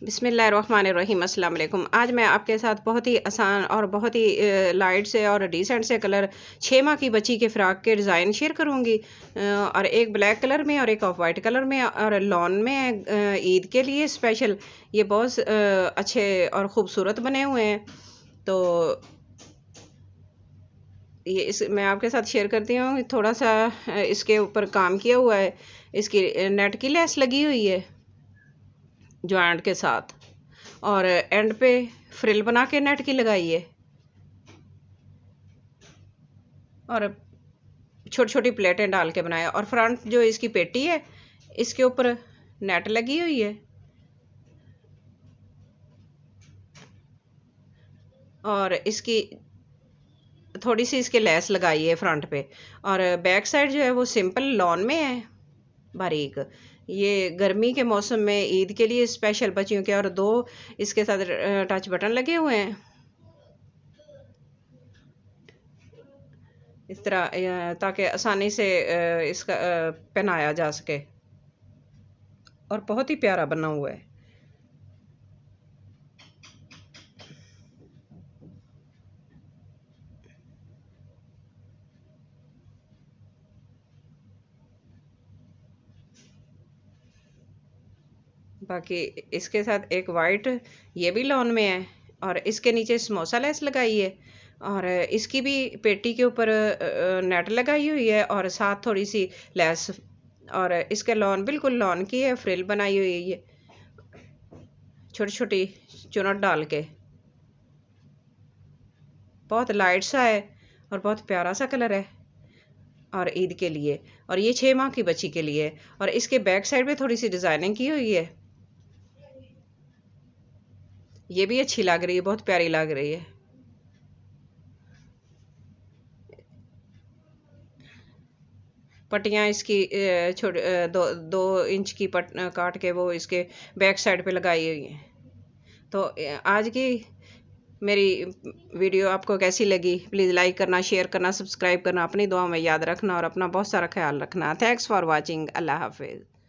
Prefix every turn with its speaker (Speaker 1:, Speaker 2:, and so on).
Speaker 1: बिस्मिल्लाहिर्रहमानिर्रहीम अस्सलाम वालेकुम। आज मैं आपके साथ बहुत ही आसान और बहुत ही लाइट से और डिसेंट से कलर 6 माह की बच्ची के फ़्रॉक के डिज़ाइन शेयर करूंगी। और एक ब्लैक कलर में और एक ऑफ वाइट कलर में और लॉन में ईद के लिए स्पेशल ये बहुत अच्छे और ख़ूबसूरत बने हुए हैं। तो ये इस मैं आपके साथ शेयर करती हूँ। थोड़ा सा इसके ऊपर काम किया हुआ है, इसकी नेट की लेस लगी हुई है जॉइंट के साथ, और एंड पे फ्रिल बना के नेट की लगाई है और छोटी छोटी प्लेटें डाल के बनाया। और फ्रंट जो इसकी पेटी है इसके ऊपर नेट लगी हुई है और इसकी थोड़ी सी इसके लेस लगाई है फ्रंट पे। और बैक साइड जो है वो सिंपल लॉन में है, बारीक। ये गर्मी के मौसम में ईद के लिए स्पेशल बच्चियों के, और 2 इसके साथ टच बटन लगे हुए हैं इस तरह, ताकि आसानी से इसका पहनाया जा सके। और बहुत ही प्यारा बना हुआ है। बाकी इसके साथ एक वाइट ये भी लॉन में है और इसके नीचे समोसा लेस लगाई है और इसकी भी पेटी के ऊपर नेट लगाई हुई है और साथ थोड़ी सी लेस। और इसके लॉन बिल्कुल लॉन की है, फ्रिल बनाई हुई है ये छोटी छोटी चुनट डाल के। बहुत लाइट सा है और बहुत प्यारा सा कलर है और ईद के लिए। और ये 6 माह की बच्ची के लिए। और इसके बैक साइड पे थोड़ी सी डिजाइनिंग की हुई है, ये भी अच्छी लग रही है, बहुत प्यारी लग रही है। पट्टियाँ इसकी छोटे 2 इंच की पट काट के वो इसके बैक साइड पे लगाई हुई हैं। तो आज की मेरी वीडियो आपको कैसी लगी? प्लीज़ लाइक करना, शेयर करना, सब्सक्राइब करना, अपनी दुआ में याद रखना और अपना बहुत सारा ख्याल रखना। Thanks for watching. अल्लाह हाफिज़।